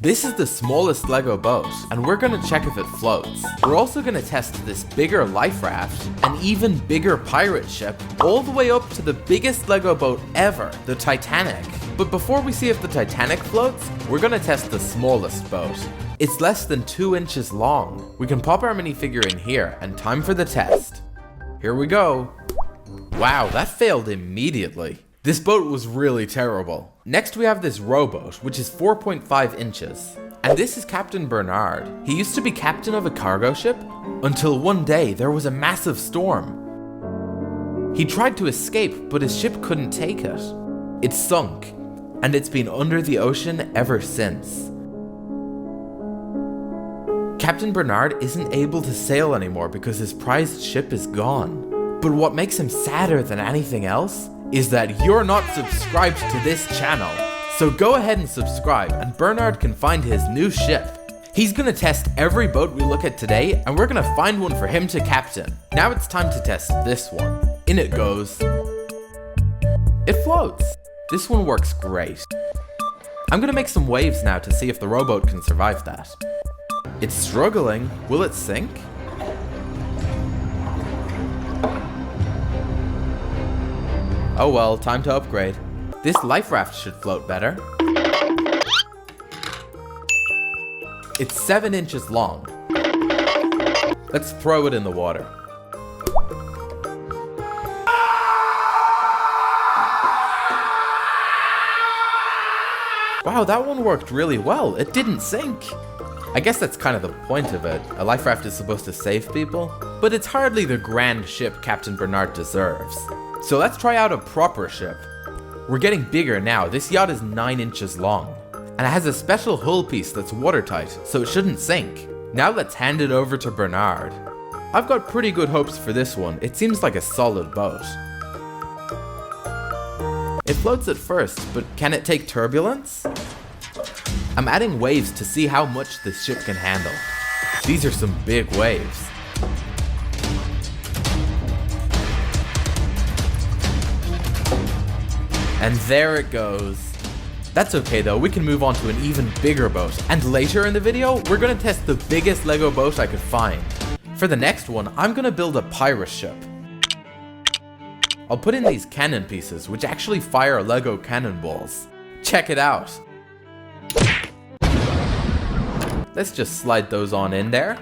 This is the smallest Lego boat, and we're gonna check if it floats. We're also gonna test this bigger life raft, an even bigger pirate ship, all the way up to the biggest Lego boat ever, the Titanic. But before we see if the Titanic floats, we're gonna test the smallest boat. It's less than 2 inches long. We can pop our minifigure in here, and time for the test. Here we go. Wow, that failed immediately. This boat was really terrible. Next we have this rowboat, which is 4.5 inches. And this is Captain Bernard. He used to be captain of a cargo ship until one day there was a massive storm. He tried to escape, but his ship couldn't take it. It sunk, and it's been under the ocean ever since. Captain Bernard isn't able to sail anymore because his prized ship is gone. But what makes him sadder than anything else is that you're not subscribed to this channel. So go ahead and subscribe, and Bernard can find his new ship. He's gonna test every boat we look at today, and we're gonna find one for him to captain. Now it's time to test this one. In it goes. It floats. This one works great. I'm gonna make some waves now to see if the rowboat can survive that. It's struggling. Will it sink? Oh well, time to upgrade. This life raft should float better. It's 7 inches long. Let's throw it in the water. Wow, that one worked really well. It didn't sink. I guess that's kind of the point of it. A life raft is supposed to save people, but it's hardly the grand ship Captain Bernard deserves. So let's try out a proper ship. We're getting bigger now. This yacht is 9 inches long, and it has a special hull piece that's watertight, so it shouldn't sink. Now let's hand it over to Bernard. I've got pretty good hopes for this one. It seems like a solid boat. It floats at first, but can it take turbulence? I'm adding waves to see how much this ship can handle. These are some big waves. And there it goes. That's okay though, we can move on to an even bigger boat. And later in the video, we're gonna test the biggest Lego boat I could find. For the next one, I'm gonna build a pirate ship. I'll put in these cannon pieces, which actually fire Lego cannonballs. Check it out. Let's just slide those on in there.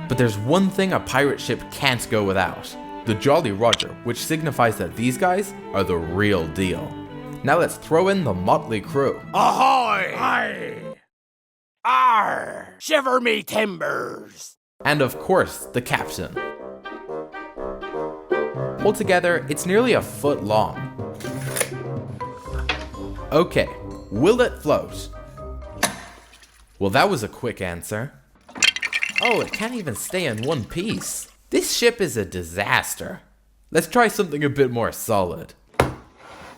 But there's one thing a pirate ship can't go without. The Jolly Roger, which signifies that these guys are the real deal. Now let's throw in the motley crew. Ahoy! Aye! Arr! Shiver me timbers! And of course, the captain. Altogether, it's nearly a foot long. Okay, will it float? Well, that was a quick answer. Oh, it can't even stay in one piece. This ship is a disaster. Let's try something a bit more solid.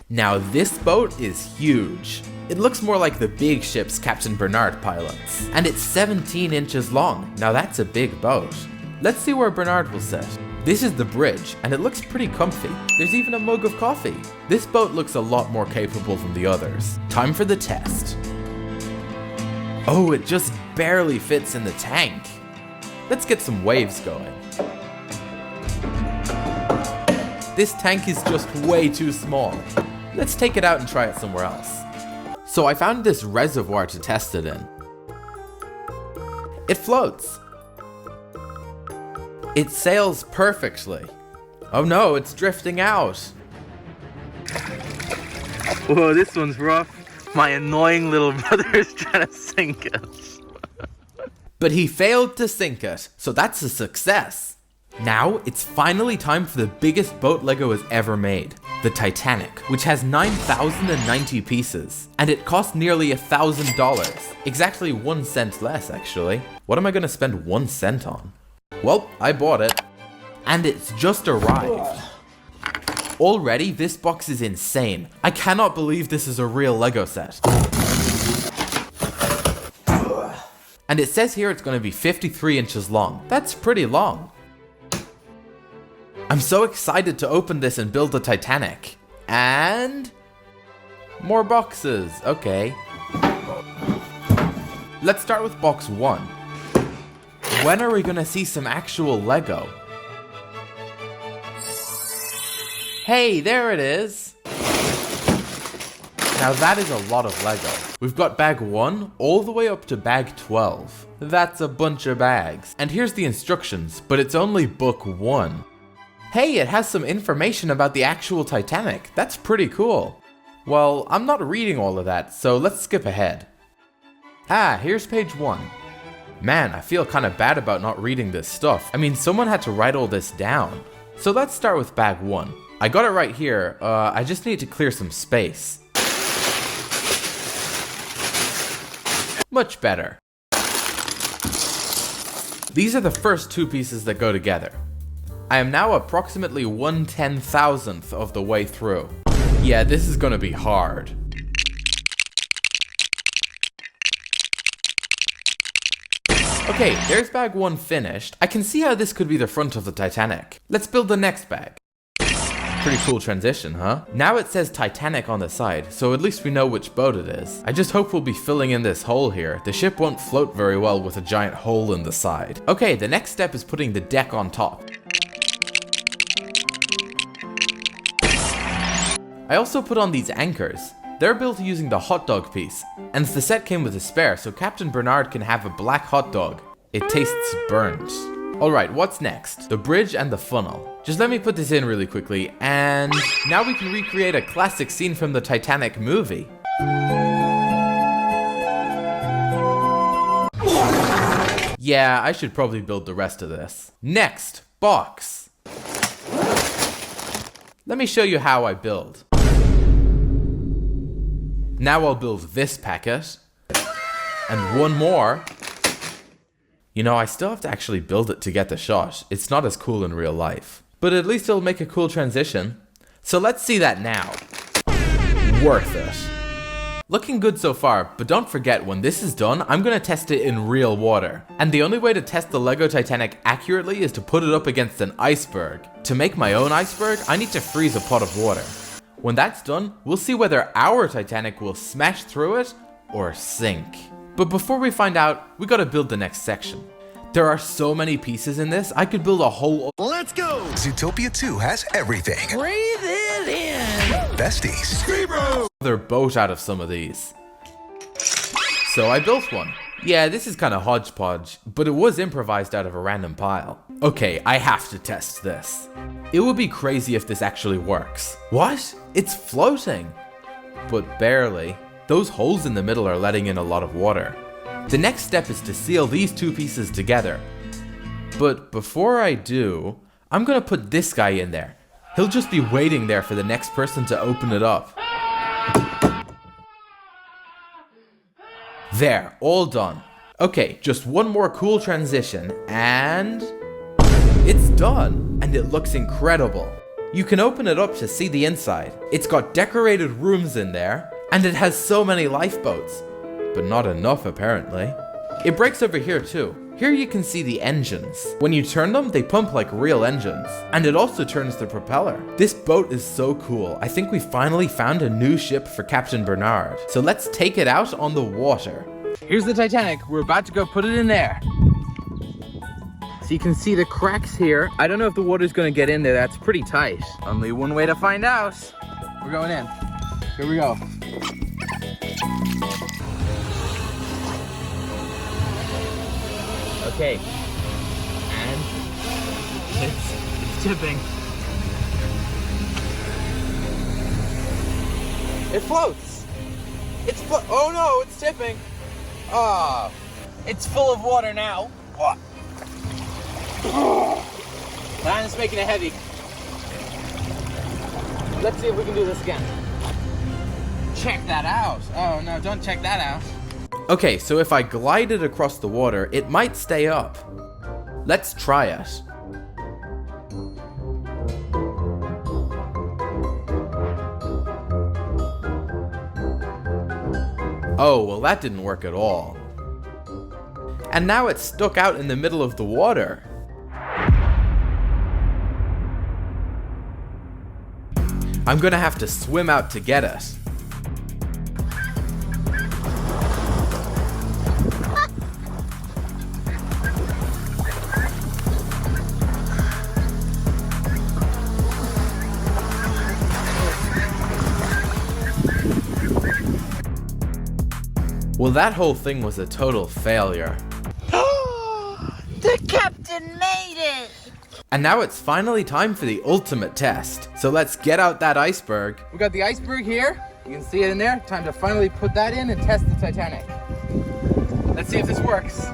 Now this boat is huge. It looks more like the big ships Captain Bernard pilots. And it's 17 inches long. Now that's a big boat. Let's see where Bernard will sit. This is the bridge, and it looks pretty comfy. There's even a mug of coffee. This boat looks a lot more capable than the others. Time for the test. Oh, it just barely fits in the tank. Let's get some waves going. This tank is just way too small. Let's take it out and try it somewhere else. So I found this reservoir to test it in. It floats. It sails perfectly. Oh no, it's drifting out. Whoa, this one's rough. My annoying little brother is trying to sink it. But he failed to sink it, so that's a success. Now, it's finally time for the biggest boat Lego has ever made, the Titanic, which has 9,090 pieces, and it cost nearly $1,000. Exactly 1 cent less, actually. What am I gonna spend 1 cent on? Well, I bought it, and it's just arrived. Already, this box is insane. I cannot believe this is a real Lego set. And it says here it's going to be 53 inches long. That's pretty long. I'm so excited to open this and build the Titanic. And more boxes, okay. Let's start with box 1. When are we gonna see some actual Lego? Hey, there it is! Now that is a lot of Lego. We've got bag 1 all the way up to bag 12. That's a bunch of bags. And here's the instructions, but it's only book 1. Hey, it has some information about the actual Titanic. That's pretty cool. Well, I'm not reading all of that, so let's skip ahead. Ah, here's page 1. Man, I feel kinda bad about not reading this stuff. I mean, someone had to write all this down. So let's start with bag 1. I got it right here, I just need to clear some space. Much better. These are the first 2 pieces that go together. I am now approximately 1/10,000th of the way through. Yeah, this is gonna be hard. Okay, there's bag 1 finished. I can see how this could be the front of the Titanic. Let's build the next bag. Pretty cool transition, huh? Now it says Titanic on the side, so at least we know which boat it is. I just hope we'll be filling in this hole here. The ship won't float very well with a giant hole in the side. Okay, the next step is putting the deck on top. I also put on these anchors. They're built using the hot dog piece, and the set came with a spare, so Captain Bernard can have a black hot dog. It tastes burnt. Alright, what's next? The bridge and the funnel. Just let me put this in really quickly, and now we can recreate a classic scene from the Titanic movie. Yeah, I should probably build the rest of this. Next, box. Let me show you how I build. Now I'll build this packet, and one more. You know, I still have to actually build it to get the shot. It's not as cool in real life. But at least it'll make a cool transition. So let's see that now. Worth it. Looking good so far, but don't forget when this is done, I'm gonna test it in real water. And the only way to test the Lego Titanic accurately is to put it up against an iceberg. To make my own iceberg, I need to freeze a pot of water. When that's done, we'll see whether our Titanic will smash through it or sink. But before we find out, we gotta build the next section. There are so many pieces in this, I could build a whole— Let's go! Zootopia 2 has everything. Breathe it in! Besties. other boat out of some of these. So I built one. Yeah, this is kind of hodgepodge, but it was improvised out of a random pile. Okay, I have to test this. It would be crazy if this actually works. What? It's floating! But barely. Those holes in the middle are letting in a lot of water. The next step is to seal these two pieces together. But before I do, I'm gonna put this guy in there. He'll just be waiting there for the next person to open it up. There, all done. Okay, just one more cool transition, and it's done, and it looks incredible. You can open it up to see the inside. It's got decorated rooms in there, and it has so many lifeboats, but not enough apparently. It breaks over here too. Here you can see the engines. When you turn them, they pump like real engines, and it also turns the propeller. This boat is so cool. I think we finally found a new ship for Captain Bernard. So let's take it out on the water. Here's the Titanic. We're about to go put it in there. So you can see the cracks here. I don't know if the water's gonna get in there. That's pretty tight. Only one way to find out. We're going in. Here we go. Okay. And it's tipping. It floats. Oh no, it's tipping. Ah, it's full of water now. Lion's making it heavy. Let's see if we can do this again. Check that out. Oh no, don't check that out. Okay, so if I glide it across the water, it might stay up. Let's try it. Oh, well that didn't work at all. And now it's stuck out in the middle of the water. I'm gonna have to swim out to get it. Well, that whole thing was a total failure. The captain made it! And now it's finally time for the ultimate test. So let's get out that iceberg. We got the iceberg here. You can see it in there. Time to finally put that in and test the Titanic. Let's see if this works.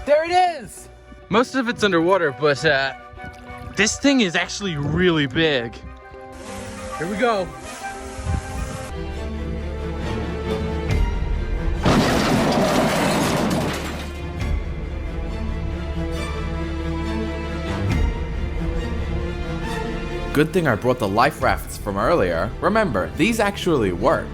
There it is! Most of it's underwater, but this thing is actually really big. Here we go. Good thing I brought the life rafts from earlier. Remember, these actually work.